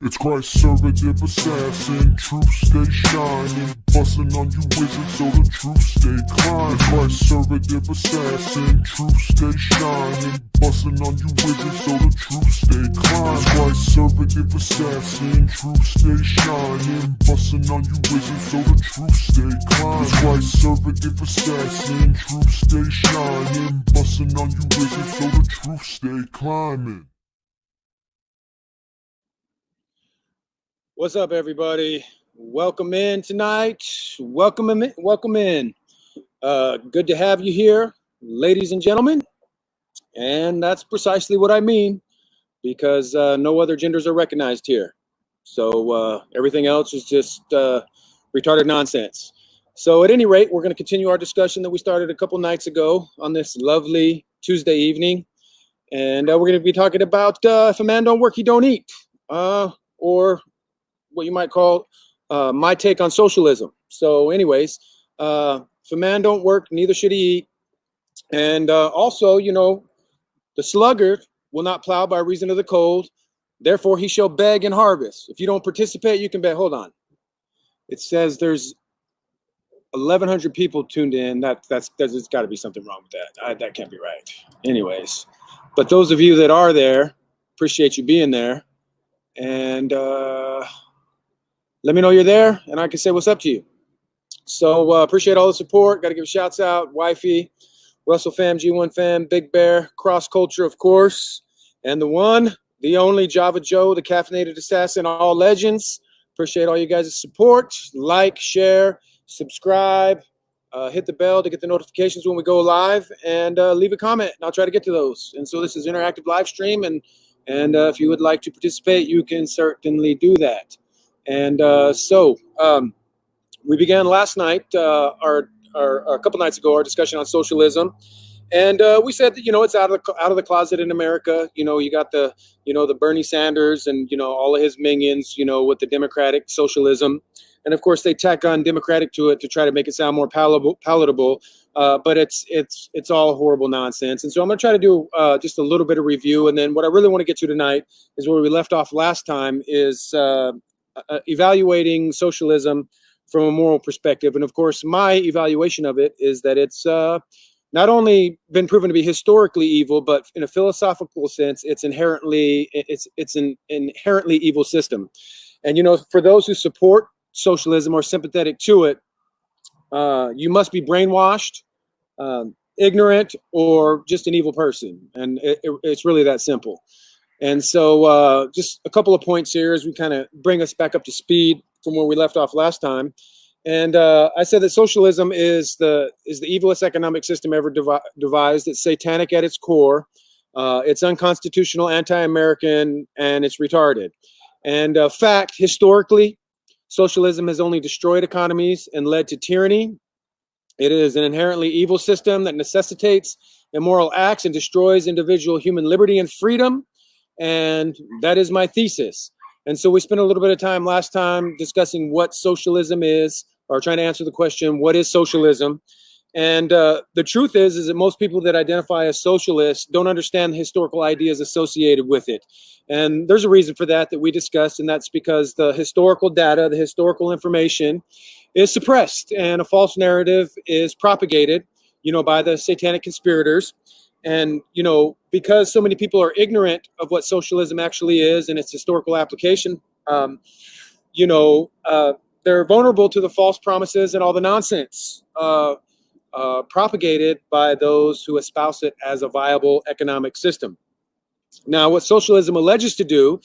It's conservative assassin, truth stay shining, busting on you wizards so the truth stay climbing. It's conservative assassin, truth stay shining, busting on you wizards so the truth stay climbing. It's conservative assassin, truth stay shining, busting on you wizards so the truth stay climbing. It's conservative assassin, truth stay shining, busting on you wizards so the truth stay climbing. What's up, everybody? Welcome in tonight. Welcome in. Good to have you here, ladies and gentlemen. And that's precisely what I mean, because no other genders are recognized here. So everything else is just retarded nonsense. So at any rate, we're going to continue our discussion that we started a couple nights ago on this lovely Tuesday evening. And we're going to be talking about if a man don't work, he don't eat. Or what you might call my take on socialism. So anyways, if a man don't work, neither should he eat. And also, you know, the sluggard will not plow by reason of the cold. Therefore, he shall beg and harvest. If you don't participate, you can beg. Hold on. It says there's 1,100 people tuned in. There's got to be something wrong with that. That can't be right. Anyways, but those of you that are there, appreciate you being there. And let me know you're there, and I can say what's up to you. So appreciate all the support. Got to give shouts out, Wifey, Russell Fam, G1 Fam, Big Bear, Cross Culture, of course, and the one, the only Java Joe, the caffeinated assassin, all legends. Appreciate all you guys' support. Like, share, subscribe, hit the bell to get the notifications when we go live, and leave a comment, and I'll try to get to those. And so this is interactive live stream, and if you would like to participate, you can certainly do that. And so we began last night, a couple nights ago, our discussion on socialism, and we said that, you know, it's out of the closet in America. You know, you got the Bernie Sanders and, you know, all of his minions, you know, with the democratic socialism, and of course they tack on democratic to it to try to make it sound more palatable. But it's all horrible nonsense. And so I'm going to try to do just a little bit of review, and then what I really want to get to tonight is where we left off last time, is evaluating socialism from a moral perspective. And of course, my evaluation of it is that it's not only been proven to be historically evil, but in a philosophical sense, it's an inherently evil system. And, you know, for those who support socialism or sympathetic to it, you must be brainwashed, ignorant, or just an evil person. And it's really that simple. And so just a couple of points here as we kind of bring us back up to speed from where we left off last time. And I said that socialism is the evilest economic system ever devised. It's satanic at its core. It's unconstitutional, anti-American, and it's retarded. And fact, historically, socialism has only destroyed economies and led to tyranny. It is an inherently evil system that necessitates immoral acts and destroys individual human liberty and freedom. And that is my thesis. And so we spent a little bit of time last time discussing what socialism is, or trying to answer the question, what is socialism? And the truth is that most people that identify as socialists don't understand the historical ideas associated with it. And there's a reason for that we discussed, and that's because the historical data, the historical information is suppressed, and a false narrative is propagated, you know, by the satanic conspirators. And, you know, because so many people are ignorant of what socialism actually is and its historical application, you know, they're vulnerable to the false promises and all the nonsense propagated by those who espouse it as a viable economic system. Now, what socialism alleges to do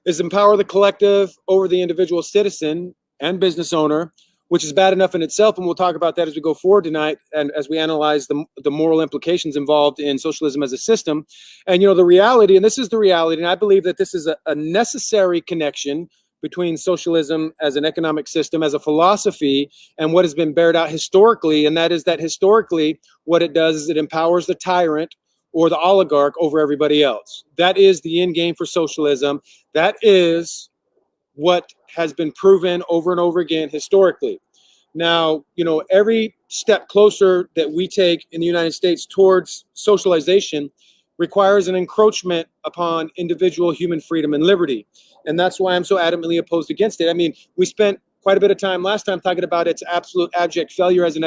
is empower the collective over the individual citizen and business owner, which is bad enough in itself, and we'll talk about that as we go forward tonight, and as we analyze the moral implications involved in socialism as a system. And, you know, the reality, and this is the reality, and I believe that this is a necessary connection between socialism as an economic system, as a philosophy, and what has been bared out historically, and that is that historically what it does is it empowers the tyrant or the oligarch over everybody else. That is the end game for socialism. That is what has been proven over and over again historically. Now, you know, every step closer that we take in the United States towards socialization requires an encroachment upon individual human freedom and liberty. And that's why I'm so adamantly opposed against it. I mean, we spent quite a bit of time last time talking about its absolute abject failure as an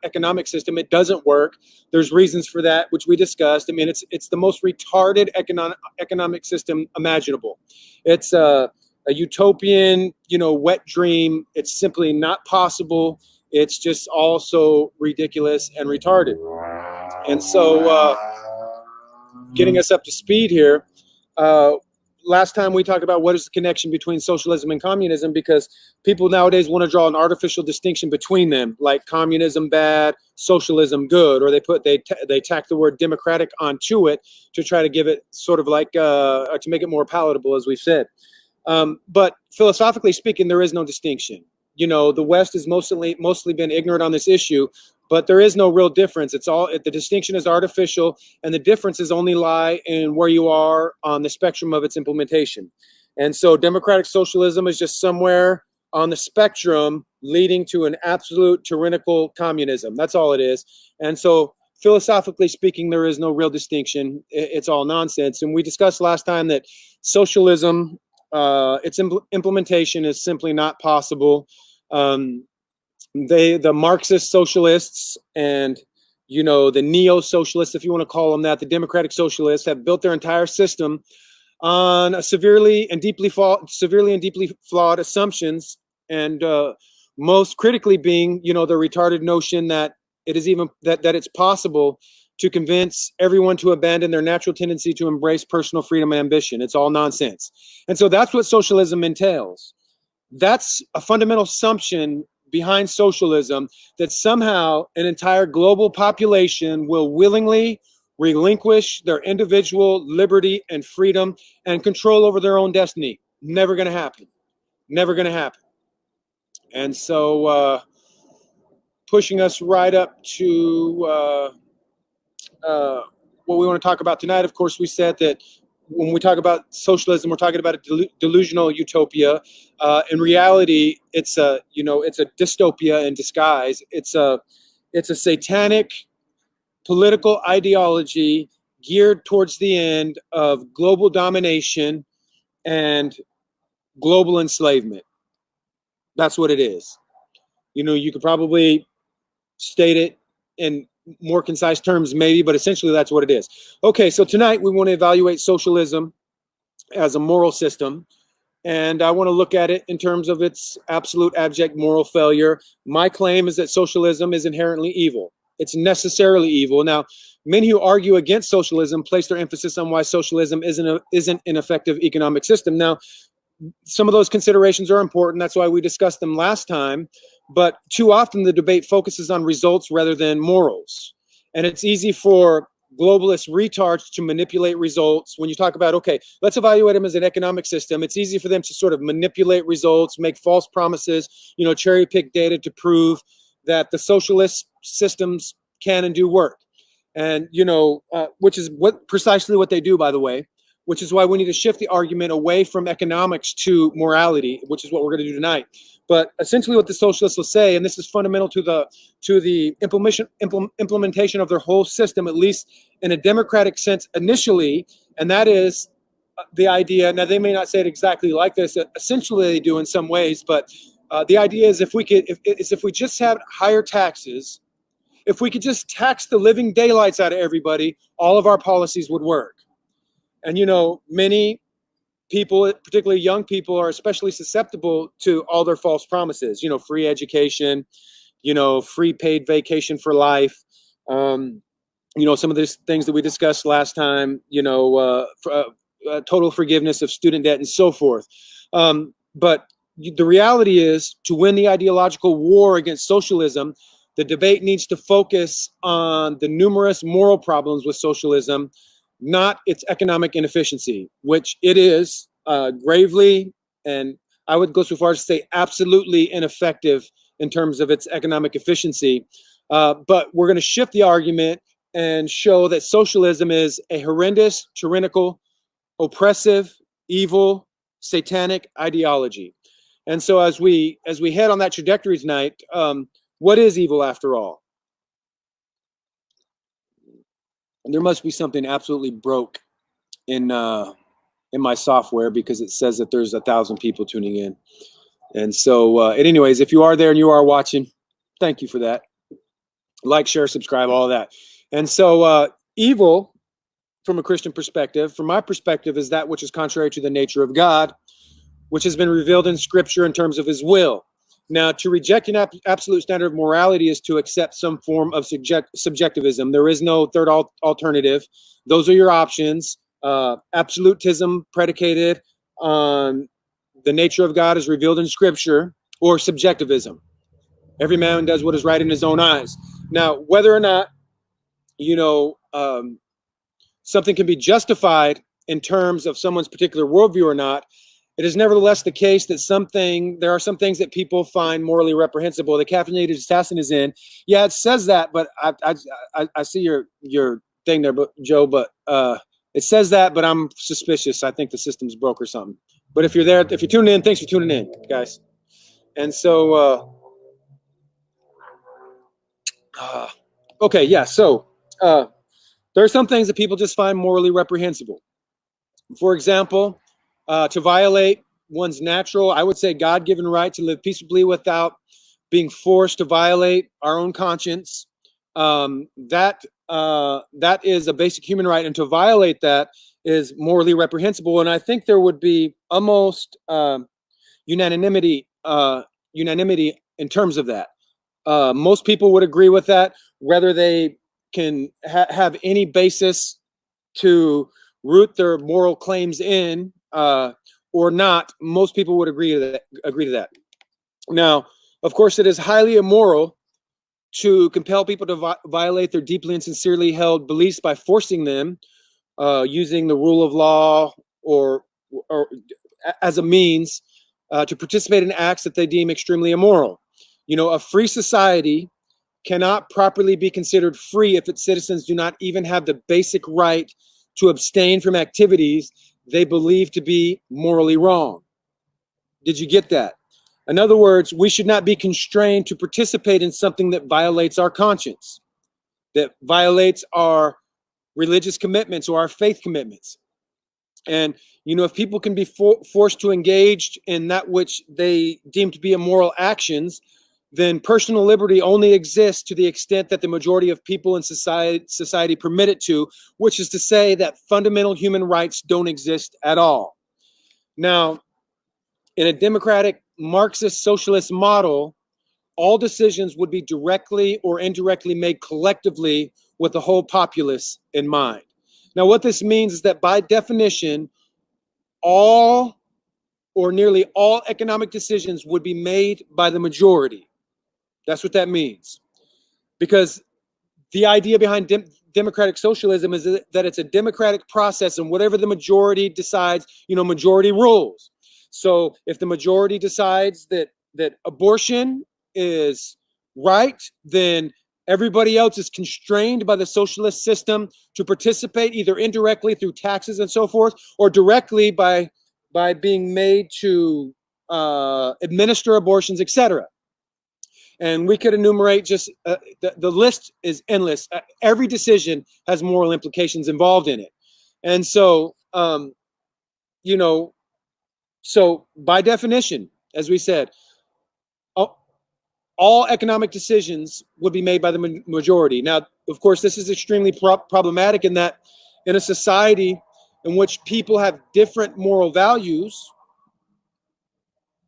economic system. It doesn't work. There's reasons for that, which we discussed. I mean, it's the most retarded economic system imaginable. It's a utopian, wet dream. It's simply not possible. It's just also ridiculous and retarded. And so, getting us up to speed here, last time we talked about what is the connection between socialism and communism, because people nowadays want to draw an artificial distinction between them, like communism bad, socialism good, or they tack the word democratic onto it to try to give it sort of like to make it more palatable, as we've said. But philosophically speaking, there is no distinction. The West has mostly been ignorant on this issue, but there is no real difference. The distinction is artificial, and the differences only lie in where you are on the spectrum of its implementation. And so democratic socialism is just somewhere on the spectrum leading to an absolute tyrannical communism. That's all it is. And so philosophically speaking, there is no real distinction. It's all nonsense. And we discussed last time that socialism, its implementation is simply not possible. The Marxist socialists and the neo-socialists, if you want to call them that, the democratic socialists, have built their entire system on a severely and deeply flawed assumptions, and most critically being the retarded notion that that it's possible to convince everyone to abandon their natural tendency to embrace personal freedom and ambition. It's all nonsense. And so that's what socialism entails. That's a fundamental assumption behind socialism, that somehow an entire global population will willingly relinquish their individual liberty and freedom and control over their own destiny. Never going to happen. Never going to happen. And so pushing us right up to what we want to talk about tonight, of course, we said that when we talk about socialism, we're talking about a delusional utopia. In reality, it's a dystopia in disguise. It's a satanic political ideology geared towards the end of global domination and global enslavement. That's what it is. You could probably state it in more concise terms, maybe, but essentially that's what it is. Okay, so tonight we want to evaluate socialism as a moral system, and I want to look at it in terms of its absolute abject moral failure. My claim is that socialism is inherently evil. It's necessarily evil. Now, many who argue against socialism place their emphasis on why socialism isn't an effective economic system. Now, some of those considerations are important. That's why we discussed them last time. But too often the debate focuses on results rather than morals. And it's easy for globalist retards to manipulate results. When you talk about, okay, let's evaluate them as an economic system, it's easy for them to sort of manipulate results, make false promises, cherry pick data to prove that the socialist systems can and do work. And, which is precisely what they do, by the way, which is why we need to shift the argument away from economics to morality, which is what we're going to do tonight. But essentially what the socialists will say, and this is fundamental to the implementation of their whole system, at least in a democratic sense initially, and that is the idea. Now, they may not say it exactly like this. Essentially, they do in some ways, but the idea is if we just had higher taxes, if we could just tax the living daylights out of everybody, all of our policies would work. And, many people, particularly young people, are especially susceptible to all their false promises, free education, free paid vacation for life. Some of these things that we discussed last time, total forgiveness of student debt and so forth. But the reality is, to win the ideological war against socialism, the debate needs to focus on the numerous moral problems with socialism, not its economic inefficiency, which it is gravely, and I would go so far as to say absolutely ineffective in terms of its economic efficiency. But we're going to shift the argument and show that socialism is a horrendous, tyrannical, oppressive, evil, satanic ideology. And so as we head on that trajectory tonight, what is evil after all? there must be something absolutely broke in my software, because it says that there's 1,000 people tuning in. And so, anyways, if you are there and you are watching, thank you for that. Like, share, subscribe, all of that. And so, evil, from a Christian perspective, from my perspective, is that which is contrary to the nature of God, which has been revealed in Scripture in terms of His will. Now, to reject an absolute standard of morality is to accept some form of subjectivism. There is no third alternative. Those are your options. Absolutism predicated on the nature of God is revealed in Scripture, or subjectivism. Every man does what is right in his own eyes. Now, whether or not, something can be justified in terms of someone's particular worldview or not, it is nevertheless the case that there are some things that people find morally reprehensible. The caffeinated assassin is in. Yeah, it says that, but I see your thing there, Joe, but it says that, but I'm suspicious. I think the system's broke or something. But if you're there, if you're tuning in, thanks for tuning in, guys. And so, okay, yeah, so there are some things that people just find morally reprehensible. For example, to violate one's natural, I would say God-given right to live peaceably without being forced to violate our own conscience. That is a basic human right, and to violate that is morally reprehensible. And I think there would be almost unanimity in terms of that. Most people would agree with that, whether they can have any basis to root their moral claims in or not. Most people would agree to that. Now, of course, it is highly immoral to compel people to violate their deeply and sincerely held beliefs by forcing them, using the rule of law or as a means to participate in acts that they deem extremely immoral. A free society cannot properly be considered free if its citizens do not even have the basic right to abstain from activities they believe to be morally wrong. Did you get that? In other words, we should not be constrained to participate in something that violates our conscience, that violates our religious commitments or our faith commitments. And, if people can be forced to engage in that which they deem to be immoral actions, then personal liberty only exists to the extent that the majority of people in society permit it to, which is to say that fundamental human rights don't exist at all. Now, in a democratic Marxist socialist model, all decisions would be directly or indirectly made collectively with the whole populace in mind. Now, what this means is that by definition, all or nearly all economic decisions would be made by the majority. That's what that means. Because the idea behind democratic socialism is that it's a democratic process, and whatever the majority decides, majority rules. So if the majority decides that abortion is right, then everybody else is constrained by the socialist system to participate either indirectly through taxes and so forth, or directly by being made to administer abortions, etc. And we could enumerate just the list is endless. Every decision has moral implications involved in it. And so, so by definition, as we said, all economic decisions would be made by the majority. Now, of course, this is extremely problematic in that in a society in which people have different moral values,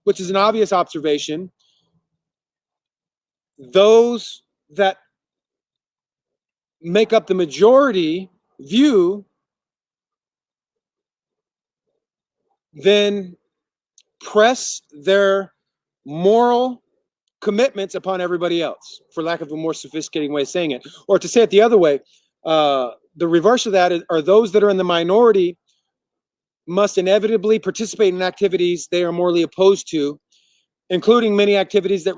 which is an obvious observation, those that make up the majority view then press their moral commitments upon everybody else, for lack of a more sophisticated way of saying it. Or to say it the other way, the reverse of that are those that are in the minority must inevitably participate in activities they are morally opposed to, including many activities that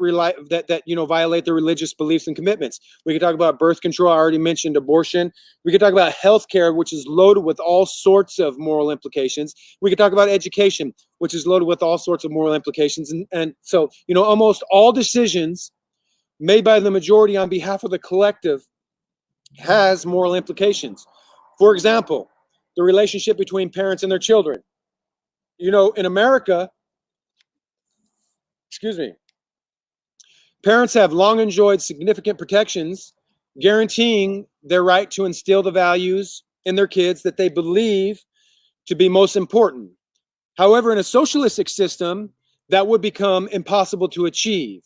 violate their religious beliefs and commitments. We could talk about birth control. I already mentioned abortion. We could talk about healthcare, which is loaded with all sorts of moral implications. We could talk about education, which is loaded with all sorts of moral implications. And so, almost all decisions made by the majority on behalf of the collective has moral implications. For example, the relationship between parents and their children. You know, in America, excuse me, parents have long enjoyed significant protections guaranteeing their right to instill the values in their kids that they believe to be most important. However, in a socialistic system, that would become impossible to achieve.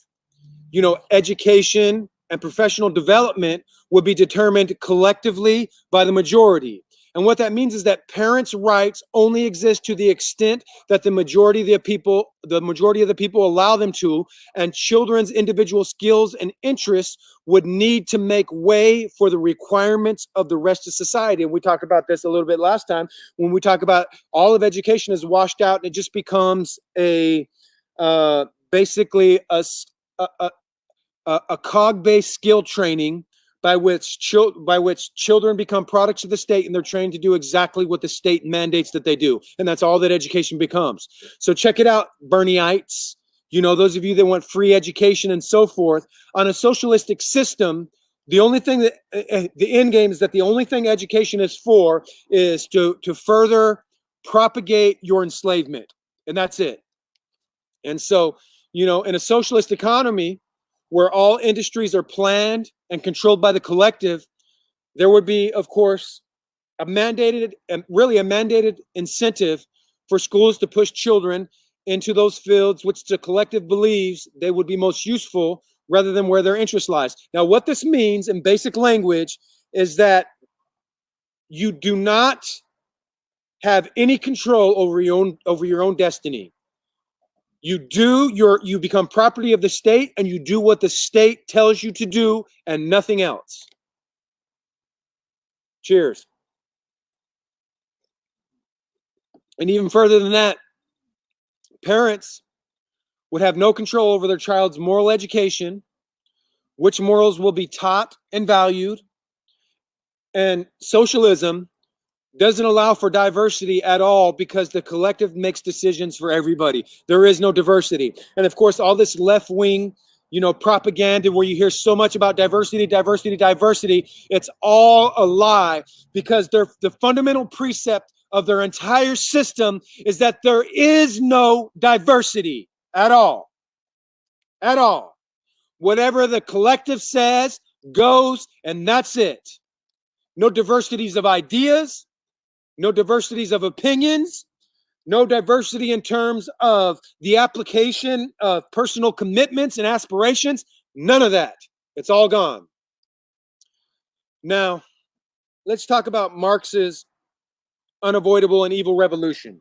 You know, education and professional development would be determined collectively by the majority. And what that means is that parents' rights only exist to the extent that the majority of the people allow them to, and children's individual skills and interests would need to make way for the requirements of the rest of society. And we talked about this a little bit last time when we talk about all of education is washed out and it just becomes a basically a cog-based skill training by which children become products of the state, and they're trained to do exactly what the state mandates that they do. And that's all that education becomes. So check it out, Bernieites. You know, those of you that want free education and so forth. On a socialistic system, the only thing that the end game is that the only thing education is for is to further propagate your enslavement. And that's it. And so, you know, in a socialist economy where all industries are planned and controlled by the collective, there would be, of course, a mandated incentive for schools to push children into those fields which the collective believes they would be most useful rather than where their interest lies. Now, what this means in basic language is that you do not have any control over your own destiny. You become property of the state, and you do what the state tells you to do and nothing else. Cheers. And even further than that, parents would have no control over their child's moral education, which morals will be taught and valued. And socialism doesn't allow for diversity at all because the collective makes decisions for everybody. There is no diversity. And of course, all this left-wing, you know, propaganda where you hear so much about diversity, it's all a lie, because the fundamental precept of their entire system is that there is no diversity at all. At all. Whatever the collective says goes, and that's it. No diversities of ideas, no diversities of opinions, no diversity in terms of the application of personal commitments and aspirations. None of that. It's all gone. Now, let's talk about Marx's unavoidable and evil revolution.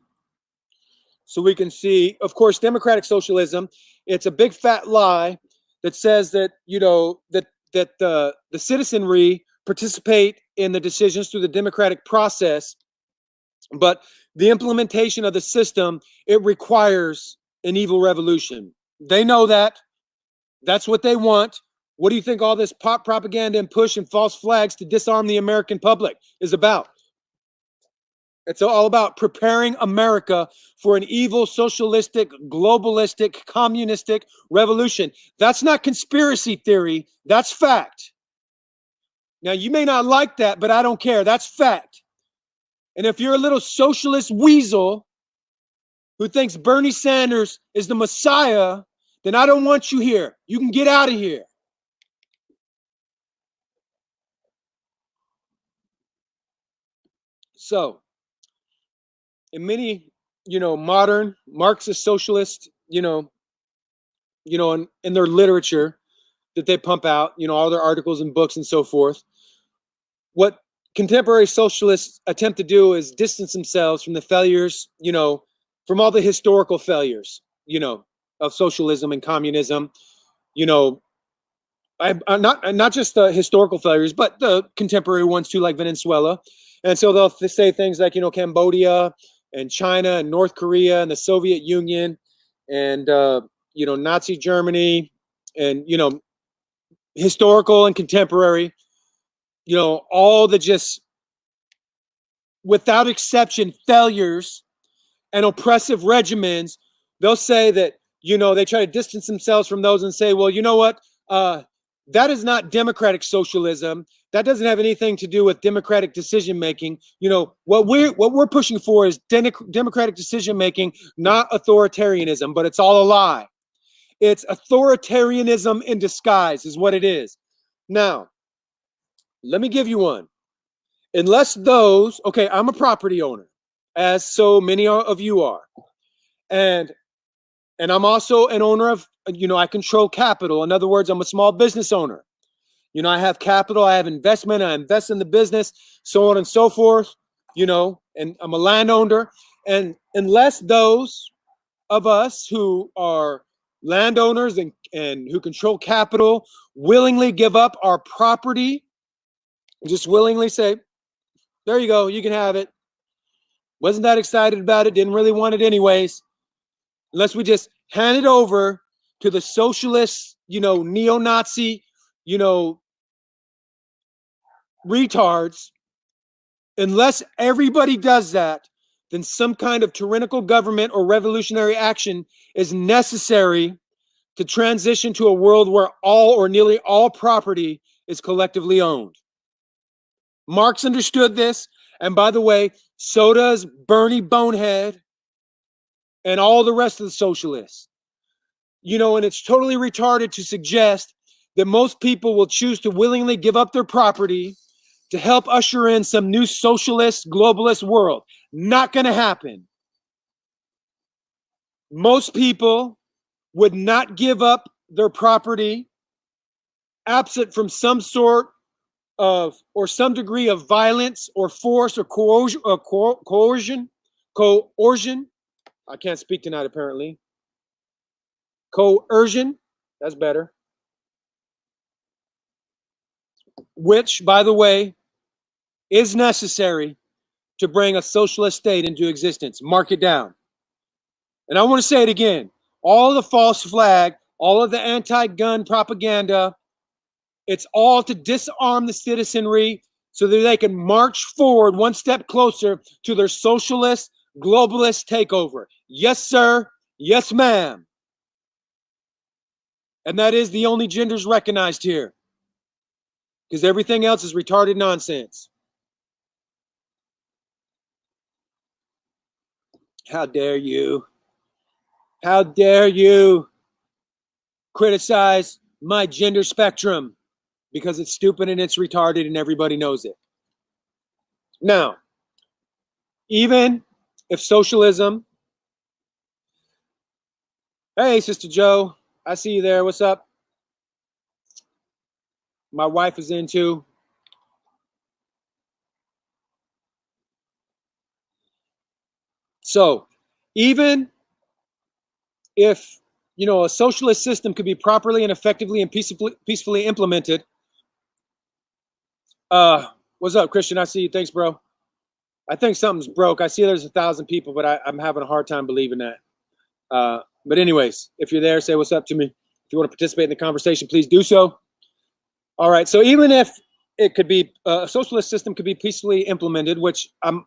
So we can see, of course, democratic socialism, it's a big fat lie that says that, you know, that the citizenry participate in the decisions through the democratic process. But the implementation of the system, it requires an evil revolution. They know that. That's what they want. What do you think all this pop propaganda and push and false flags to disarm the American public is about? It's all about preparing America for an evil, socialistic, globalistic, communistic revolution. That's not conspiracy theory. That's fact. Now, you may not like that, but I don't care. That's fact. And if you're a little socialist weasel who thinks Bernie Sanders is the Messiah, then I don't want you here. You can get out of here. So, in many, you know, modern Marxist socialist, in their literature that they pump out, you know, all their articles and books and so forth, what contemporary socialists attempt to do is distance themselves from the failures, you know, from all the historical failures, you know, of socialism and communism, you know, not just the historical failures, but the contemporary ones too, like Venezuela. And so they'll say things like, you know, Cambodia and China and North Korea and the Soviet Union and, you know, Nazi Germany and, you know, historical and contemporary, you know, all the just, without exception, failures and oppressive regimens. They'll say that, you know, they try to distance themselves from those and say, well, you know what, that is not democratic socialism. That doesn't have anything to do with democratic decision making. You know, what we're pushing for is democratic decision making, not authoritarianism, but it's all a lie. It's authoritarianism in disguise is what it is. Now, let me give you one. Unless those, okay, I'm a property owner, as so many of you are. And I'm also an owner of, you know, I control capital. In other words, I'm a small business owner. You know, I have capital, I have investment, I invest in the business, so on and so forth, you know, and I'm a landowner. And unless those of us who are landowners and who control capital willingly give up our property, just willingly say, there you go, you can have it. Wasn't that excited about it, didn't really want it anyways. Unless we just hand it over to the socialist, you know, neo-Nazi, you know, retards, unless everybody does that, then some kind of tyrannical government or revolutionary action is necessary to transition to a world where all or nearly all property is collectively owned. Marx understood this, and by the way, so does Bernie Bonehead and all the rest of the socialists. You know, and it's totally retarded to suggest that most people will choose to willingly give up their property to help usher in some new socialist, globalist world. Not going to happen. Most people would not give up their property absent from some sort of, or some degree of violence or force or coercion. I can't speak tonight, apparently. Coercion, that's better. Which, by the way, is necessary to bring a socialist state into existence. Mark it down. And I want to say it again. All of the false flag, all of the anti-gun propaganda, it's all to disarm the citizenry so that they can march forward one step closer to their socialist, globalist takeover. Yes, sir. Yes, ma'am. And that is the only genders recognized here. Because everything else is retarded nonsense. How dare you? How dare you criticize my gender spectrum? Because it's stupid and it's retarded and everybody knows it. Now, even if socialism, hey, Sister Joe, I see you there. What's up? My wife is in too. So, even if, you know, a socialist system could be properly and effectively and peacefully implemented. What's up, Christian? I see you. Thanks, bro. I think something's broke. I see there's 1,000 people, but I'm having a hard time believing that. But anyways, if you're there, say what's up to me. If you want to participate in the conversation, please do so. All right. So even if it could be a socialist system could be peacefully implemented, which I'm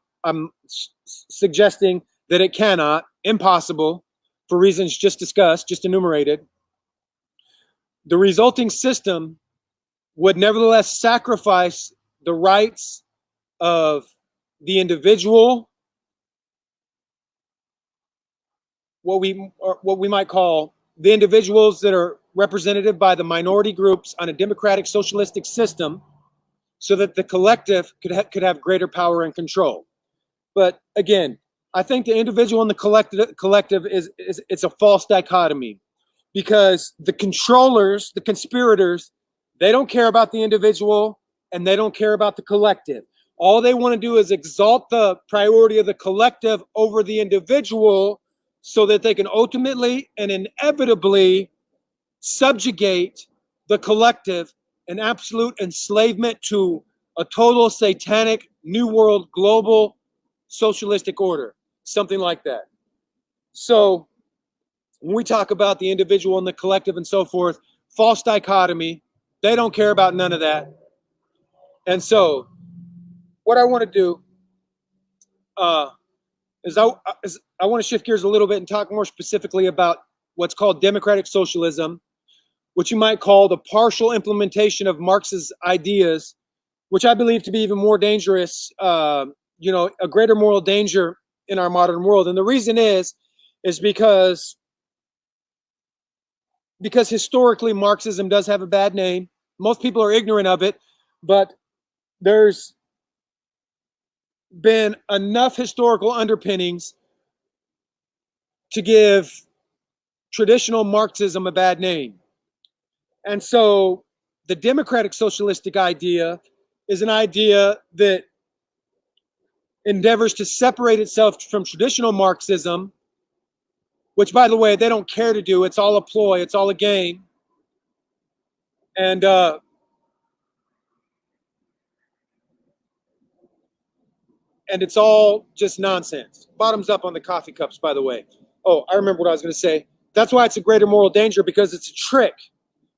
suggesting that it cannot, impossible, for reasons just discussed, just enumerated, the resulting system would nevertheless sacrifice the rights of the individual, what we might call the individuals that are represented by the minority groups on a democratic socialistic system, so that the collective could have greater power and control. But again, I think the individual and the collective is it's a false dichotomy, because the controllers, the conspirators, they don't care about the individual and they don't care about the collective. All they want to do is exalt the priority of the collective over the individual so that they can ultimately and inevitably subjugate the collective in absolute enslavement to a total satanic new world global socialistic order, something like that. So when we talk about the individual and the collective and so forth, false dichotomy, they don't care about none of that. And so what I want to do is I want to shift gears a little bit and talk more specifically about what's called democratic socialism, what you might call the partial implementation of Marx's ideas, which I believe to be even more dangerous, a greater moral danger in our modern world. And the reason is because historically Marxism does have a bad name. Most people are ignorant of it, but there's been enough historical underpinnings to give traditional Marxism a bad name. And so the democratic socialistic idea is an idea that endeavors to separate itself from traditional Marxism, which, by the way, they don't care to do. It's all a ploy. It's all a game. And it's all just nonsense. Bottoms up on the coffee cups, by the way. Oh, I remember what I was going to say. That's why it's a greater moral danger, because it's a trick.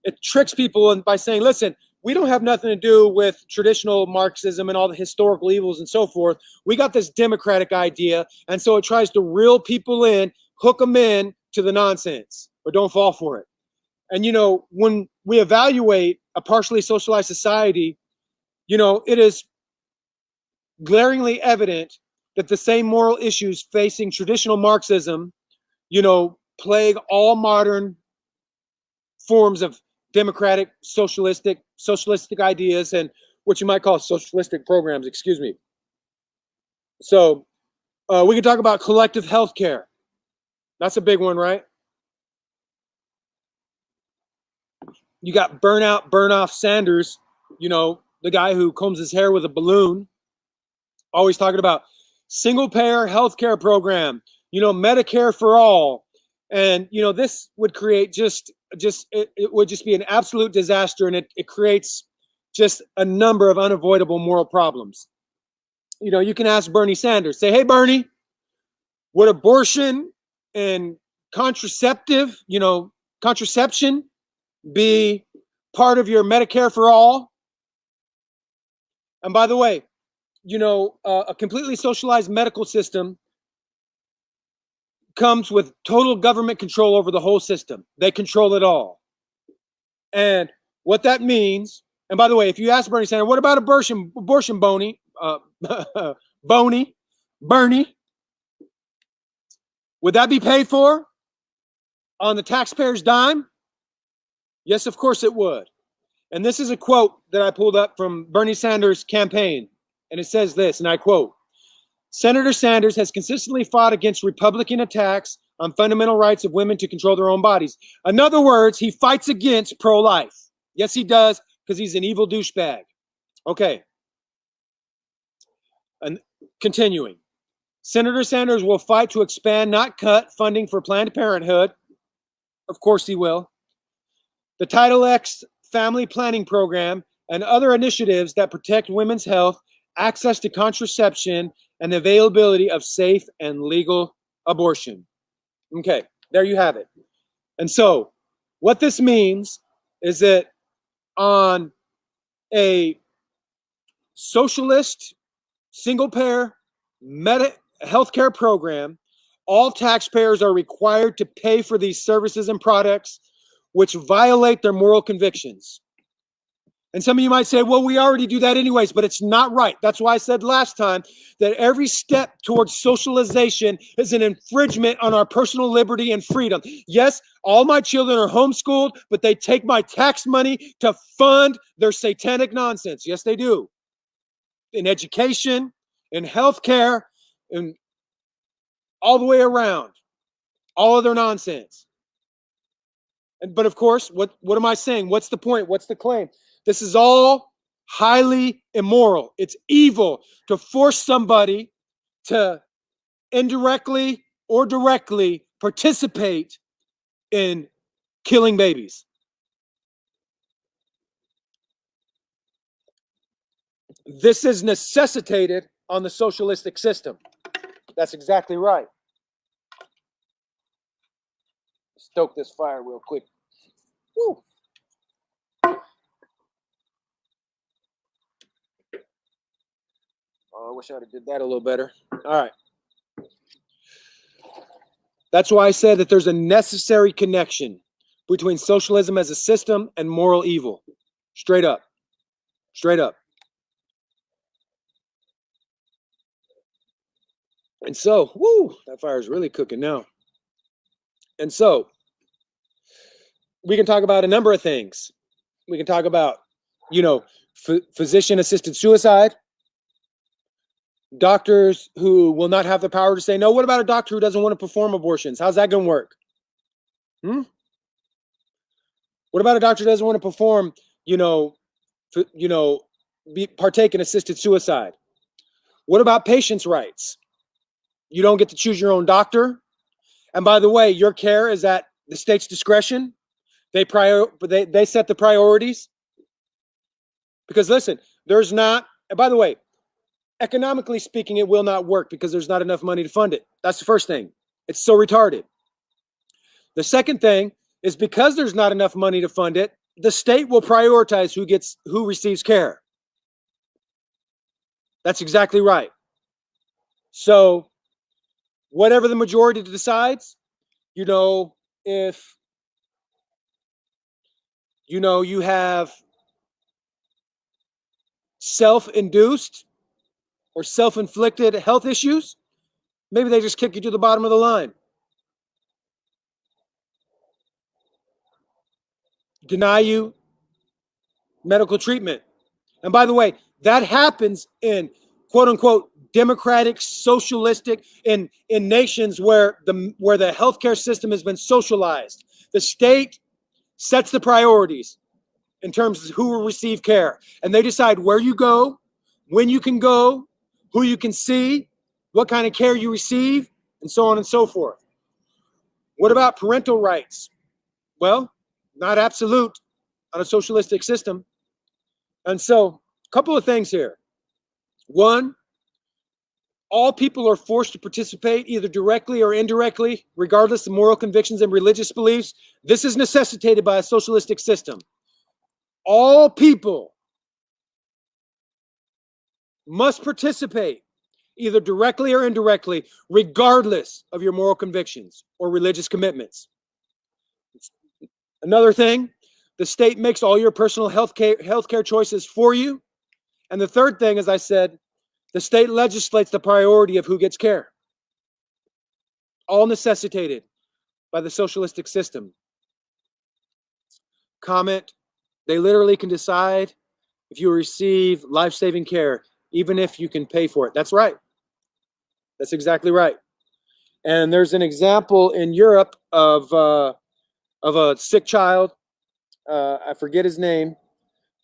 It tricks people by saying, listen, we don't have nothing to do with traditional Marxism and all the historical evils and so forth. We got this democratic idea, and so it tries to reel people in, hook them in to the nonsense, but don't fall for it. And, when we evaluate a partially socialized society, it is glaringly evident that the same moral issues facing traditional Marxism, plague all modern forms of democratic, socialistic ideas and what you might call socialistic programs, excuse me. So we can talk about collective health care. That's a big one, right? You got burn-off Sanders, the guy who combs his hair with a balloon, always talking about single-payer health care program, Medicare for all. And, this would create it would just be an absolute disaster, and it creates just a number of unavoidable moral problems. You can ask Bernie Sanders, say, hey, Bernie, would abortion and contraception be part of your Medicare for all? And by the way, a completely socialized medical system comes with total government control over the whole system. They control it all. And what that means, and by the way, if you ask Bernie Sanders, what about abortion, Bernie, would that be paid for on the taxpayer's dime? Yes, of course it would. And this is a quote that I pulled up from Bernie Sanders' campaign. And it says this, and I quote, Senator Sanders has consistently fought against Republican attacks on fundamental rights of women to control their own bodies. In other words, he fights against pro-life. Yes, he does, because he's an evil douchebag. Okay. And continuing. Senator Sanders will fight to expand, not cut, funding for Planned Parenthood. Of course he will. The Title X family planning program and other initiatives that protect women's health, access to contraception, and the availability of safe and legal abortion. Okay, there you have it. And so what this means is that on a socialist single-payer healthcare program, all taxpayers are required to pay for these services and products which violate their moral convictions. And some of you might say, well, we already do that anyways, but it's not right. That's why I said last time that every step towards socialization is an infringement on our personal liberty and freedom. Yes, all my children are homeschooled, but they take my tax money to fund their satanic nonsense. Yes, they do. In education, in healthcare, and all the way around. All of their nonsense. But of course, what am I saying? What's the point? What's the claim? This is all highly immoral. It's evil to force somebody to indirectly or directly participate in killing babies. This is necessitated on the socialistic system. That's exactly right. Stoke this fire real quick. Woo. Oh, I wish I'd have did that a little better. All right. That's why I said that there's a necessary connection between socialism as a system and moral evil. Straight up. Straight up. And so, woo, that fire is really cooking now. And so, we can talk about a number of things. We can talk about, physician-assisted suicide, doctors who will not have the power to say no. What about a doctor who doesn't want to perform abortions? How's that going to work? What about a doctor who doesn't want to perform, partake in assisted suicide? What about patients' rights? You don't get to choose your own doctor. And by the way, your care is at the state's discretion. They set the priorities. Because listen, there's not, and by the way, economically speaking, it will not work because there's not enough money to fund it. That's the first thing. It's so retarded. The second thing is because there's not enough money to fund it, the state will prioritize who receives care. That's exactly right. So whatever the majority decides, if you have self-induced or self-inflicted health issues, maybe they just kick you to the bottom of the line. Deny you medical treatment. And by the way, that happens in quote unquote democratic, socialistic, in nations where the healthcare system has been socialized. The state sets the priorities in terms of who will receive care. And they decide where you go, when you can go, who you can see, what kind of care you receive, and so on and so forth. What about parental rights? Well, not absolute on a socialistic system. And so, a couple of things here. One, all people are forced to participate either directly or indirectly, regardless of moral convictions and religious beliefs. This is necessitated by a socialistic system. All people must participate either directly or indirectly, regardless of your moral convictions or religious commitments. Another thing, the state makes all your personal healthcare choices for you. And the third thing, as I said, the state legislates the priority of who gets care. All necessitated by the socialistic system. Comment, they literally can decide if you receive life-saving care, even if you can pay for it. That's right. That's exactly right. And there's an example in Europe of a sick child, I forget his name,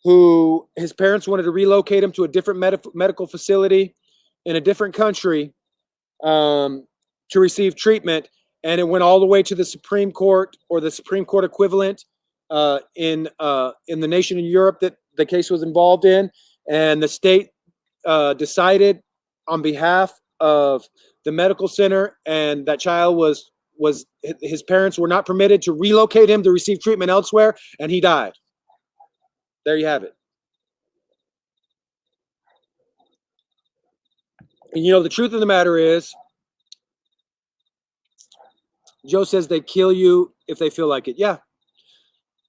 who his parents wanted to relocate him to a different medical facility in a different country to receive treatment. And it went all the way to the Supreme Court or the Supreme Court equivalent in the nation in Europe that the case was involved in. And the state decided on behalf of the medical center, and that child was his parents were not permitted to relocate him to receive treatment elsewhere, and he died. There you have it. And the truth of the matter is, Joe says they kill you if they feel like it. Yeah.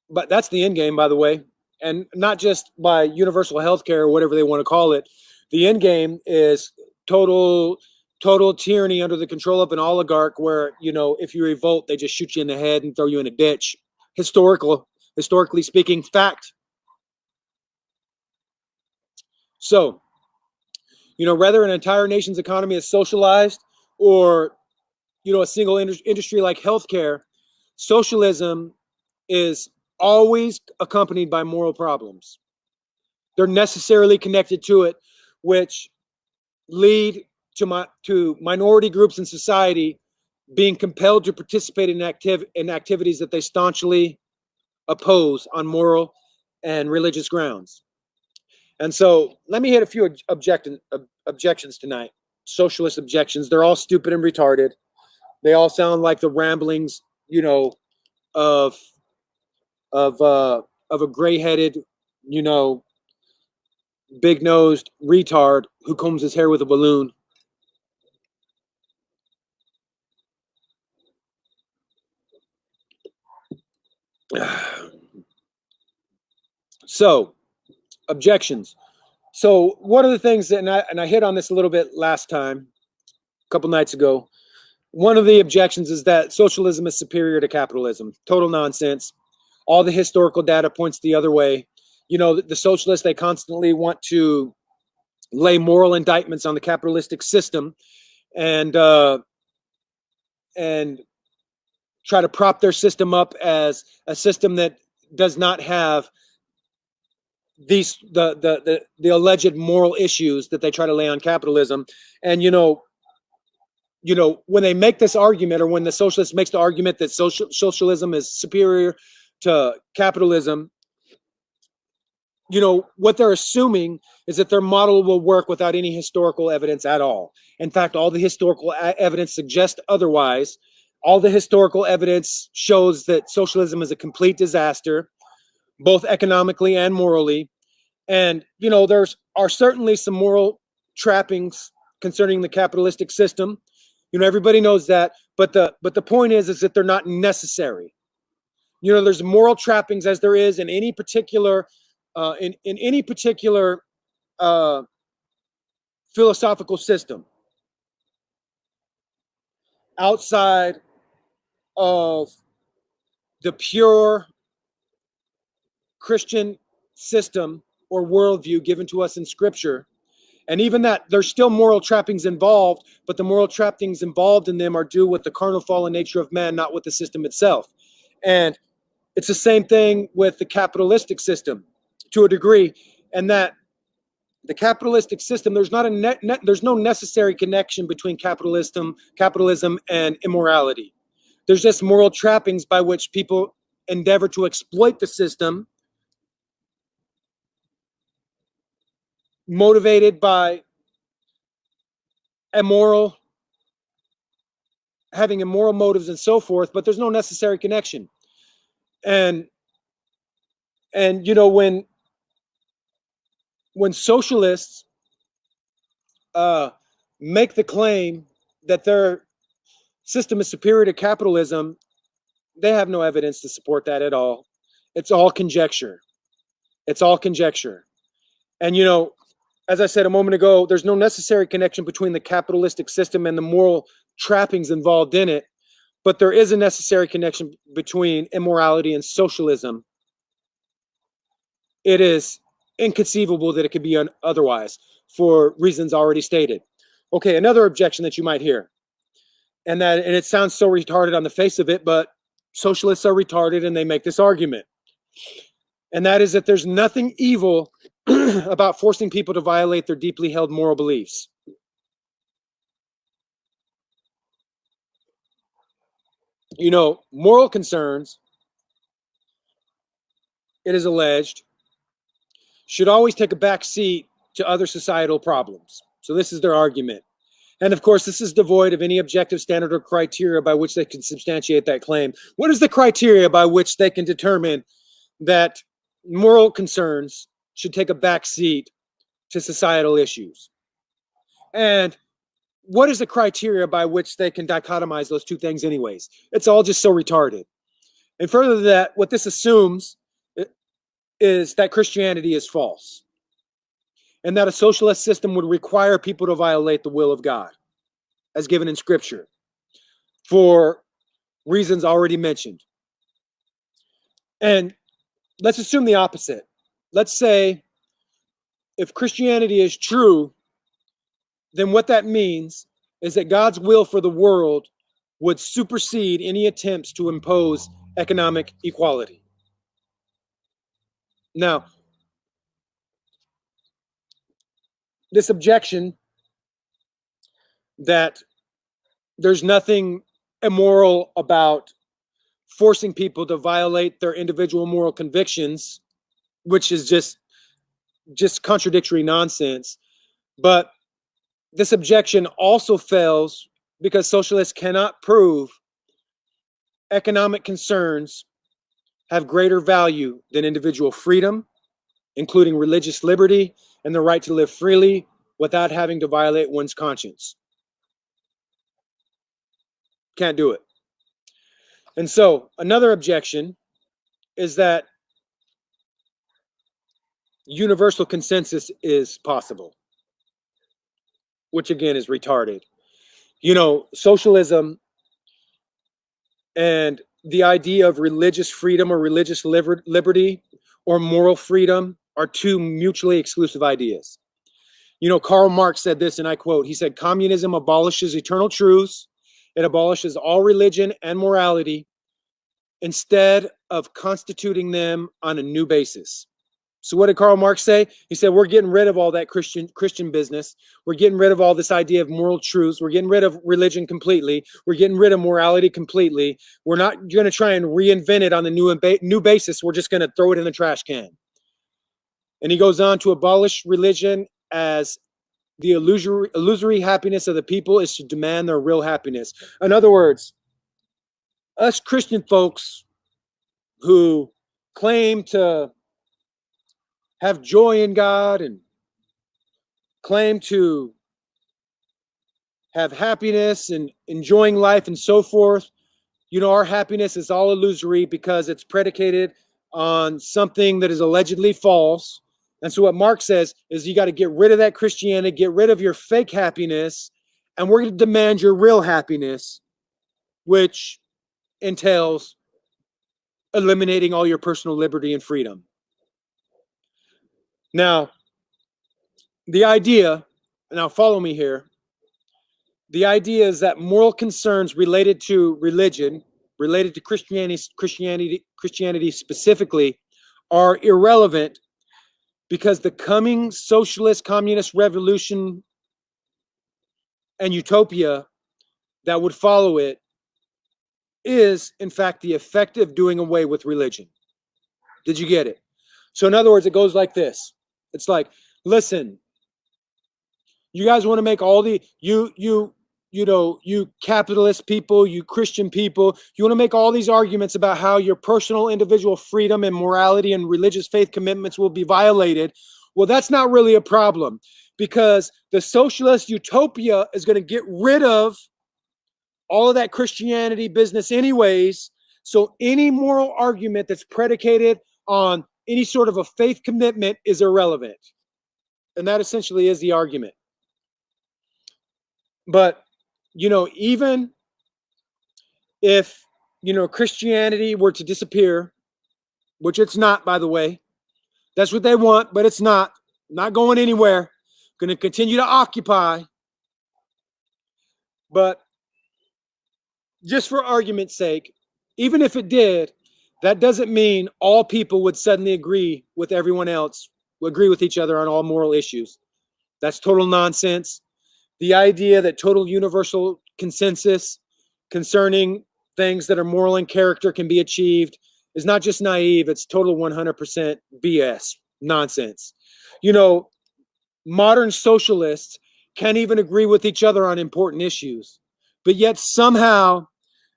But that's the end game, by the way. And not just by universal health care or whatever they want to call it. The end game is total tyranny under the control of an oligarch where, if you revolt, they just shoot you in the head and throw you in a ditch. Historically speaking, fact. So, whether an entire nation's economy is socialized or, a single industry like healthcare, socialism is always accompanied by moral problems. They're necessarily connected to it, which lead to minority groups in society being compelled to participate in activities that they staunchly oppose on moral and religious grounds. And so let me hit a few objections tonight. Socialist objections. They're all stupid and retarded. They all sound like the ramblings, of a gray-headed, big-nosed retard who combs his hair with a balloon. So, objections. So, one of the things that, and I hit on this a little bit last time, a couple nights ago. One of the objections is that socialism is superior to capitalism. Total nonsense. All the historical data points the other way. You know, the socialists, they constantly want to lay moral indictments on the capitalistic system and try to prop their system up as a system that does not have the alleged moral issues that they try to lay on capitalism. And you know, when they make this argument, or when the socialist makes the argument that socialism is superior to capitalism, you know, what they're assuming is that their model will work without any historical evidence at all. In fact, all the historical evidence suggests otherwise. All the historical evidence shows that socialism is a complete disaster, both economically and morally. And, you know, are certainly some moral trappings concerning the capitalistic system. You know, everybody knows that. But the point is that they're not necessary. You know, there's moral trappings as there is in any particular in any particular philosophical system outside of the pure Christian system or worldview given to us in Scripture. And even that, there's still moral trappings involved, but the moral trappings involved in them are due with the carnal fallen nature of man, not with the system itself. And it's the same thing with the capitalistic system to a degree, and that the capitalistic system, there's no necessary connection between capitalism and immorality. There's just moral trappings by which people endeavor to exploit the system, motivated by having immoral motives and so forth, but there's no necessary connection. And you know, when socialists make the claim that their system is superior to capitalism, they have no evidence to support that at all. It's all conjecture. It's all conjecture. And, you know, as I said a moment ago, there's no necessary connection between the capitalistic system and the moral trappings involved in it, but there is a necessary connection between immorality and socialism. It is inconceivable that it could be otherwise for reasons already stated. Okay, another objection that you might hear, and it sounds so retarded on the face of it, but socialists are retarded and they make this argument. And that is that there's nothing evil about forcing people to violate their deeply held moral beliefs. You know, moral concerns, it is alleged, should always take a back seat to other societal problems. So this is their argument. And of course, this is devoid of any objective standard or criteria by which they can substantiate that claim. What is the criteria by which they can determine that moral concerns should take a back seat to societal issues? And what is the criteria by which they can dichotomize those two things anyways? It's all just so retarded. And further to that, what this assumes is that Christianity is false, and that a socialist system would require people to violate the will of God as given in Scripture for reasons already mentioned. And let's assume the opposite. Let's say if Christianity is true, then what that means is that God's will for the world would supersede any attempts to impose economic equality. Now, this objection that there's nothing immoral about forcing people to violate their individual moral convictions, which is just contradictory nonsense. But this objection also fails because socialists cannot prove economic concerns have greater value than individual freedom, including religious liberty and the right to live freely without having to violate one's conscience. Can't do it. And so another objection is that universal consensus is possible, which again is retarded. You know, socialism and the idea of religious freedom or religious liberty or moral freedom are two mutually exclusive ideas. You know, Karl Marx said this, and I quote, he said, "Communism abolishes eternal truths. It abolishes all religion and morality instead of constituting them on a new basis." So what did Karl Marx say? He said, we're getting rid of all that Christian business. We're getting rid of all this idea of moral truths. We're getting rid of religion completely. We're getting rid of morality completely. We're not going to try and reinvent it on the new basis. We're just going to throw it in the trash can. And he goes on to abolish religion as the illusory happiness of the people is to demand their real happiness. In other words, us Christian folks who claim to have joy in God and claim to have happiness and enjoying life and so forth, you know, our happiness is all illusory because it's predicated on something that is allegedly false. And so what Marx says is you got to get rid of that Christianity, get rid of your fake happiness, and we're going to demand your real happiness, which entails eliminating all your personal liberty and freedom. Now, the idea, now follow me here, the idea is that moral concerns related to religion, related to Christianity specifically, are irrelevant because the coming socialist communist revolution and utopia that would follow it is, in fact, the effective doing away with religion. Did you get it? So in other words, it goes like this. It's like, listen, you guys want to make all the, you capitalist people, you Christian people, you want to make all these arguments about how your personal individual freedom and morality and religious faith commitments will be violated. Well, that's not really a problem because the socialist utopia is going to get rid of all of that Christianity business anyways. So any moral argument that's predicated on any sort of a faith commitment is irrelevant. And that essentially is the argument. But, you know, even if, you know, Christianity were to disappear, which it's not, by the way, that's what they want, but it's not going anywhere, going to continue to occupy. But just for argument's sake, even if it did, that doesn't mean all people would suddenly agree with everyone else, would agree with each other on all moral issues. That's total nonsense. The idea that total universal consensus concerning things that are moral in character can be achieved is not just naive, it's total 100% BS, nonsense. You know, modern socialists can't even agree with each other on important issues, but yet somehow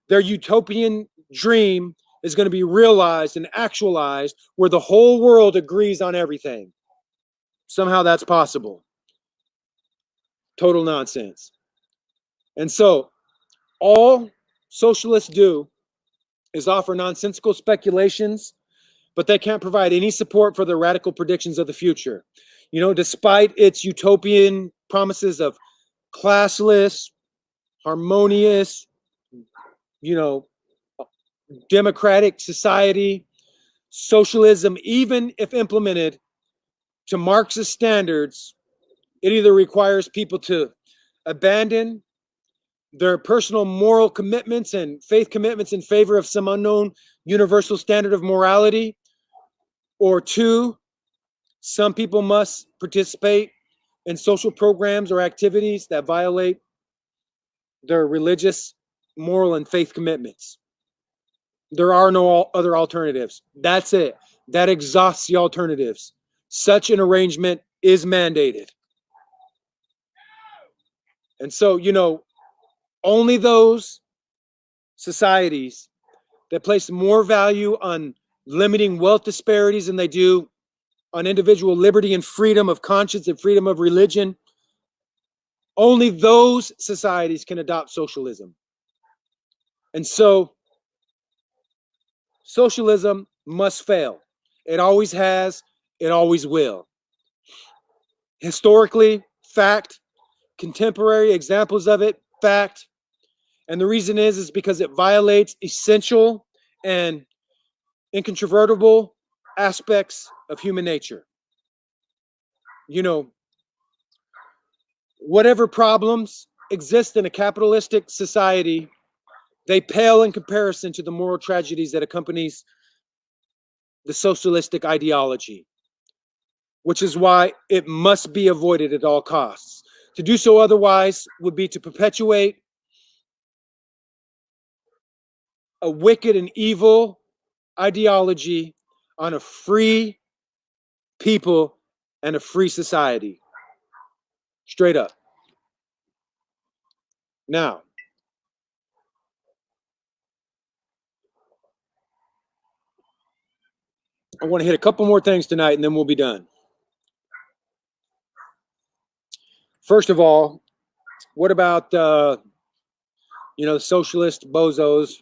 their utopian dream is going to be realized and actualized where the whole world agrees on everything. Somehow that's possible. Total nonsense. And so all socialists do is offer nonsensical speculations, but they can't provide any support for the radical predictions of the future. You know, despite its utopian promises of classless, harmonious, you know, democratic society, socialism, even if implemented to Marxist standards, it either requires people to abandon their personal moral commitments and faith commitments in favor of some unknown universal standard of morality, or two, some people must participate in social programs or activities that violate their religious, moral, and faith commitments. There are no other alternatives. That's it. That exhausts the alternatives. Such an arrangement is mandated. And so, you know, only those societies that place more value on limiting wealth disparities than they do on individual liberty and freedom of conscience and freedom of religion, only those societies can adopt socialism. And so socialism must fail. It always has, it always will. Historically, fact. Contemporary examples of it, fact. And the reason is because it violates essential and incontrovertible aspects of human nature. You know, whatever problems exist in a capitalistic society, they pale in comparison to the moral tragedies that accompanies the socialistic ideology, which is why it must be avoided at all costs. To do so otherwise would be to perpetuate a wicked and evil ideology on a free people and a free society. Straight up. Now, I want to hit a couple more things tonight and then we'll be done. First of all, what about, the socialist bozos,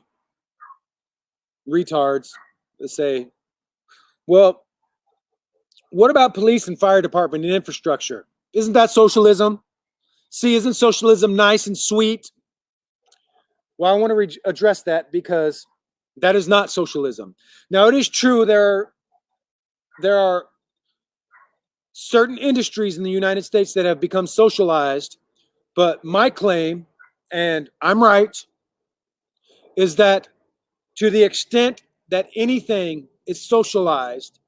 retards that say, well, what about police and fire department and infrastructure? Isn't that socialism? See, isn't socialism nice and sweet? Well, I want to address that because that is not socialism. Now, it is true there are certain industries in the United States that have become socialized, but my claim, and I'm right, is that to the extent that anything is socialized,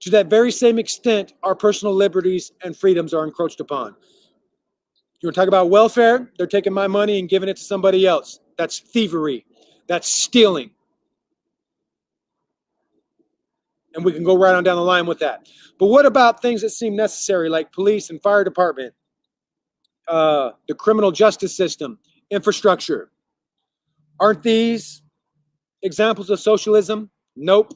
to that very same extent, our personal liberties and freedoms are encroached upon. You want to talk about welfare? They're taking my money and giving it to somebody else. That's thievery. That's stealing. And we can go right on down the line with that. But what about things that seem necessary, like police and fire department, the criminal justice system, infrastructure? Aren't these examples of socialism? Nope.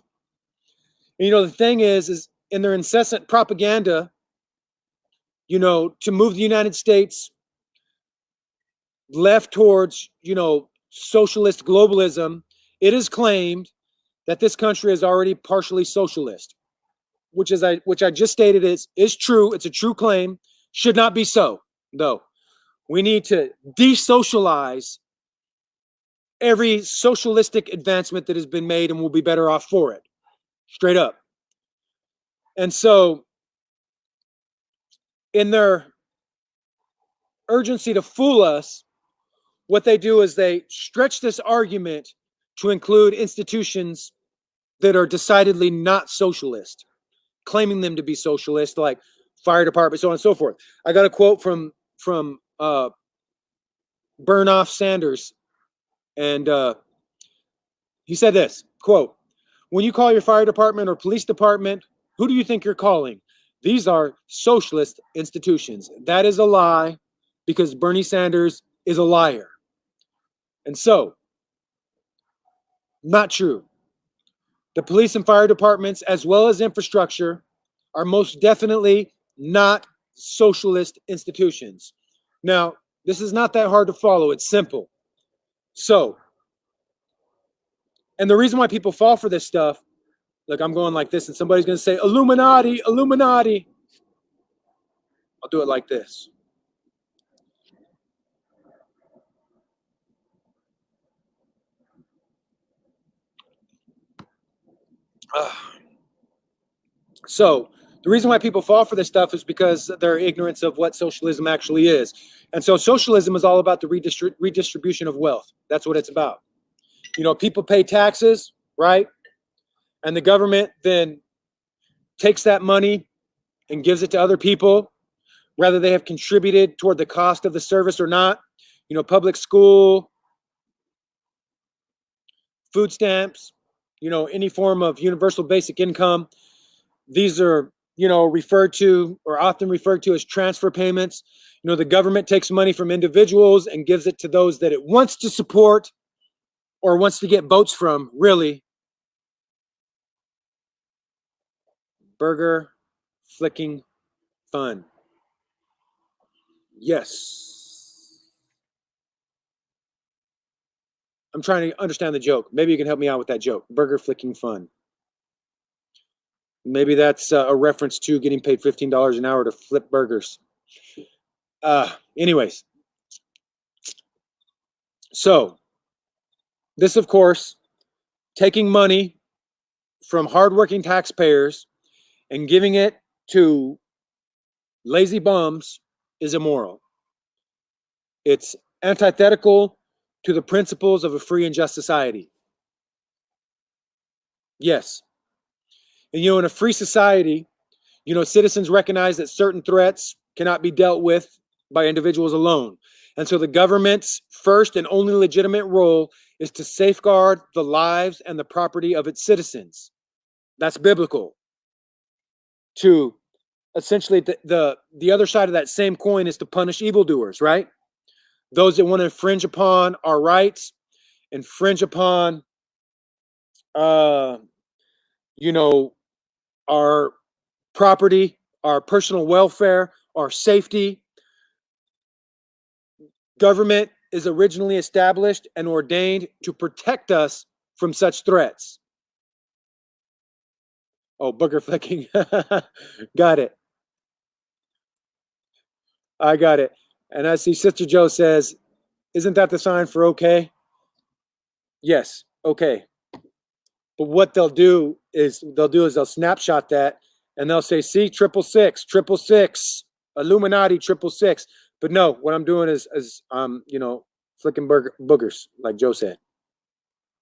And, the thing is in their incessant propaganda, to move the United States left towards, socialist globalism, it is claimed that this country is already partially socialist, which I just stated is true. It's a true claim. Should not be so, though. We need to desocialize every socialistic advancement that has been made, and we'll be better off for it. Straight up. And so, in their urgency to fool us, what they do is they stretch this argument to include institutions that are decidedly not socialist, claiming them to be socialist, like fire department, so on and so forth. I got a quote from Burnoff Sanders, and he said this, quote, "When you call your fire department or police department, who do you think you're calling? These are socialist institutions." That is a lie, because Bernie Sanders is a liar. And so, not true. The police and fire departments, as well as infrastructure, are most definitely not socialist institutions. Now, this is not that hard to follow. It's simple. So, and the reason why people fall for this stuff, look, I'm going like this, and somebody's going to say, Illuminati, Illuminati. I'll do it like this. So the reason why people fall for this stuff is because their ignorance of what socialism actually is. And so socialism is all about the redistribution of wealth. That's what it's about. People pay taxes, right? And the government then takes that money and gives it to other people, whether they have contributed toward the cost of the service or not. Public school, food stamps, any form of universal basic income. These are, referred to or often referred to as transfer payments. The government takes money from individuals and gives it to those that it wants to support or wants to get votes from, really. Burger flicking fun. Yes. I'm trying to understand the joke. Maybe you can help me out with that joke. Burger flicking fun. Maybe that's a reference to getting paid $15 an hour to flip burgers. Anyways, so this, of course, taking money from hardworking taxpayers and giving it to lazy bums is immoral. It's antithetical to the principles of a free and just society. Yes. And, in a free society, citizens recognize that certain threats cannot be dealt with by individuals alone. And so the government's first and only legitimate role is to safeguard the lives and the property of its citizens. That's biblical. To essentially, the other side of that same coin is to punish evildoers, right? Those that want to infringe upon our rights, infringe upon, our property, our personal welfare, our safety. Government is originally established and ordained to protect us from such threats. Oh, booger flicking. Got it. I got it. And I see Sister Joe says, isn't that the sign for okay? Yes, okay. But what they'll do is they'll snapshot that and they'll say, see, 666, Illuminati 666. But no, what I'm doing is flicking boogers, like Joe said.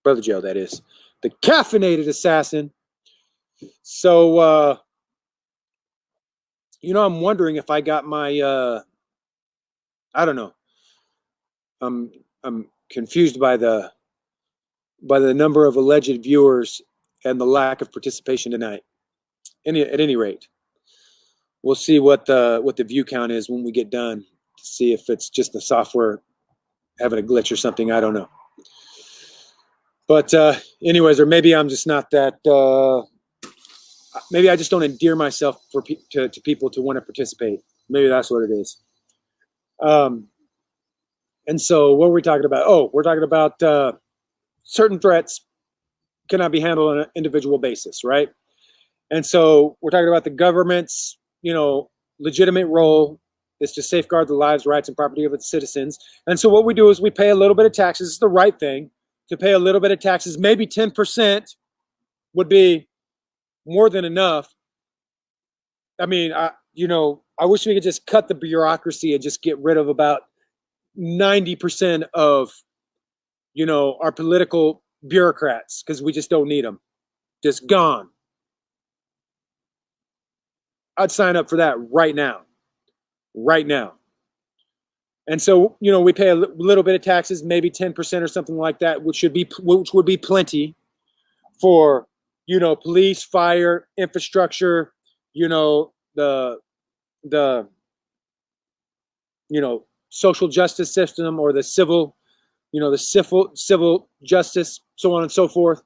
Brother Joe, that is. The caffeinated assassin. So, I'm wondering if I got my, I don't know. I'm confused by the number of alleged viewers and the lack of participation tonight. At any rate, we'll see what the view count is when we get done. To see if it's just the software having a glitch or something. I don't know. But anyways, or maybe I'm just not that. Maybe I just don't endear myself to people to want to participate. Maybe that's what it is. And so what were we talking about? Oh, we're talking about certain threats cannot be handled on an individual basis, right? And so we're talking about the government's, legitimate role is to safeguard the lives, rights, and property of its citizens. And so what we do is we pay a little bit of taxes. It's the right thing to pay a little bit of taxes. Maybe 10% would be more than enough. I mean, I wish we could just cut the bureaucracy and just get rid of about 90% of, our political bureaucrats, because we just don't need them. Just gone. I'd sign up for that right now. Right now. And so, we pay a little bit of taxes, maybe 10% or something like that, which would be plenty for, police, fire, infrastructure, the social justice system, or the civil, civil justice, so on and so forth,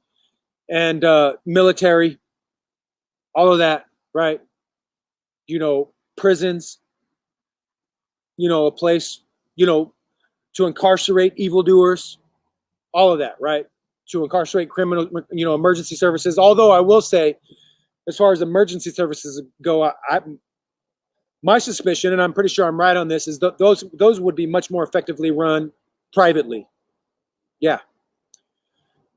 and military, all of that, right? Prisons, a place, to incarcerate evildoers, all of that, right? To incarcerate criminal, emergency services. Although I will say, as far as emergency services go, my suspicion, and I'm pretty sure I'm right on this, is those would be much more effectively run privately. Yeah.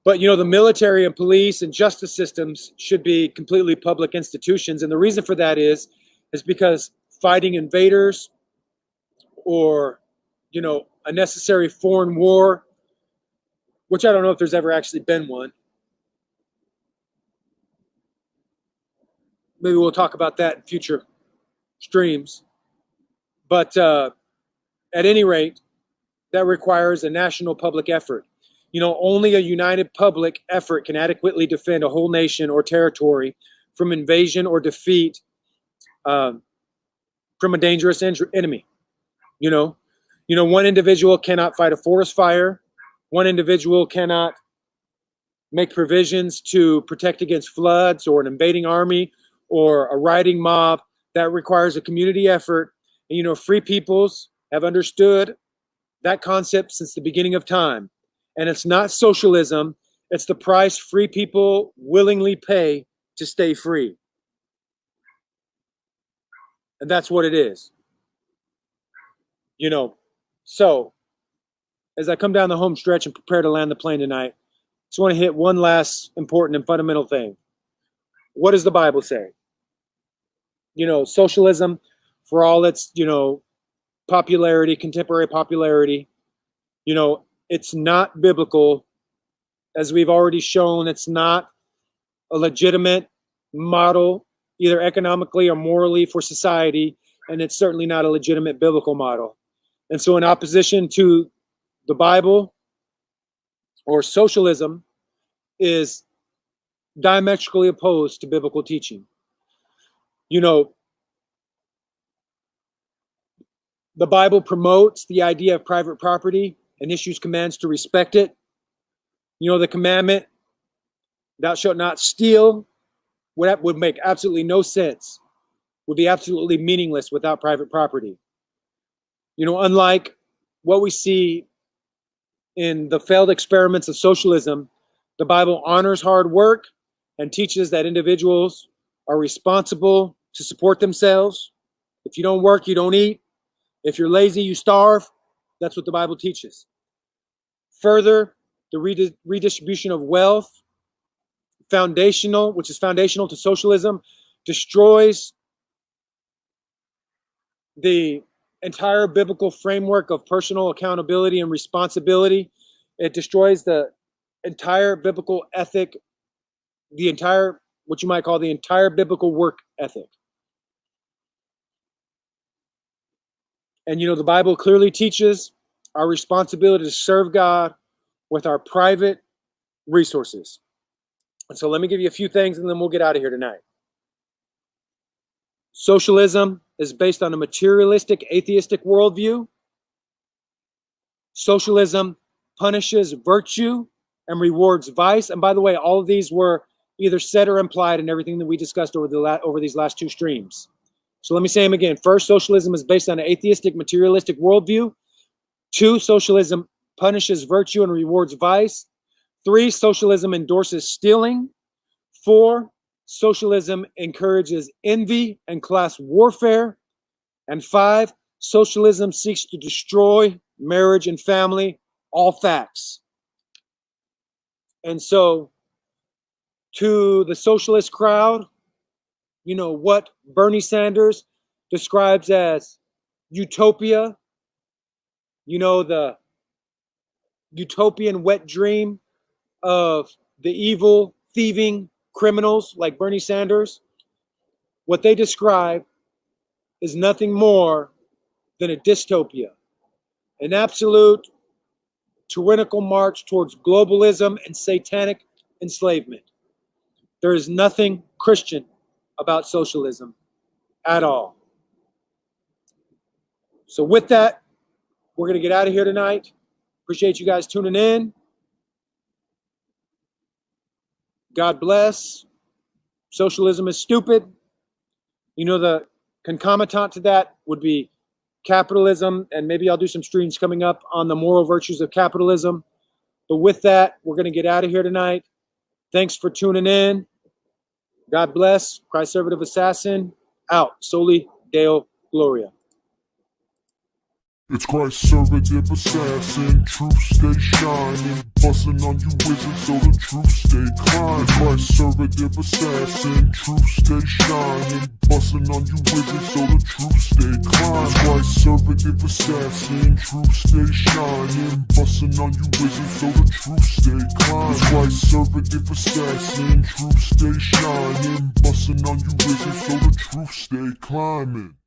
But, the military and police and justice systems should be completely public institutions. And the reason for that is because fighting invaders or, a necessary foreign war, which I don't know if there's ever actually been one. Maybe we'll talk about that in future streams. But at any rate, that requires a national public effort. Only a united public effort can adequately defend a whole nation or territory from invasion or defeat from a dangerous enemy. One individual cannot fight a forest fire. One individual cannot make provisions to protect against floods or an invading army or a rioting mob. That requires a community effort. And, free peoples have understood that concept since the beginning of time. And it's not socialism. It's the price free people willingly pay to stay free. And that's what it is. You know, so as I come down the home stretch and prepare to land the plane tonight, I just want to hit one last important and fundamental thing. What does the Bible say? You know, socialism, for all its, you know, popularity, contemporary popularity, you know, it's not biblical. As we've already shown, it's not a legitimate model, either economically or morally for society, and it's certainly not a legitimate biblical model. And so in opposition to the Bible, or socialism is diametrically opposed to biblical teaching. You know, the Bible promotes the idea of private property and issues commands to respect it. You know, the commandment, thou shalt not steal, would make absolutely no sense, would be absolutely meaningless without private property. You know, unlike what we see in the failed experiments of socialism, the Bible honors hard work and teaches that individuals are responsible to support themselves. If you don't work, you don't eat. If you're lazy, you starve. That's what the Bible teaches. Further, the redistribution of wealth, which is foundational to socialism, destroys the entire biblical framework of personal accountability and responsibility. It destroys the entire biblical ethic, what you might call the entire biblical work ethic. And you know, the Bible clearly teaches our responsibility to serve God with our private resources. And so let me give you a few things and then we'll get out of here tonight. Socialism is based on a materialistic, atheistic worldview. Socialism punishes virtue and rewards vice. And by the way, all of these were either said or implied in everything that we discussed over these last two streams. So let me say them again. First, socialism is based on an atheistic, materialistic worldview. 2, socialism punishes virtue and rewards vice. 3, socialism endorses stealing. 4, socialism encourages envy and class warfare. And 5, socialism seeks to destroy marriage and family. All facts. And so, to the socialist crowd, you know, what Bernie Sanders describes as utopia, you know, the utopian wet dream of the evil, thieving criminals like Bernie Sanders, what they describe is nothing more than a dystopia, an absolute tyrannical march towards globalism and satanic enslavement. There is nothing Christian about socialism at all. So with that, we're going to get out of here tonight. Appreciate you guys tuning in. God bless. Socialism is stupid. You know, the concomitant to that would be capitalism, and maybe I'll do some streams coming up on the moral virtues of capitalism. But with that, we're going to get out of here tonight. Thanks for tuning in. God bless. Christ Servative Assassin out. Soli Deo Gloria. It's Christ Servative Assassin, truth stay shining, busting on you wizards so the truth stay climbing. It's Christ Servative Assassin, truth stay shining, busting on you wizards so the truth stay climbing. It's Christ Servative Assassin, truth stay shining, busting on you wizards so the truth stay climbing. It's Christ Servative Assassin, truth stay shining, busting on you wizards so the truth stay climbing.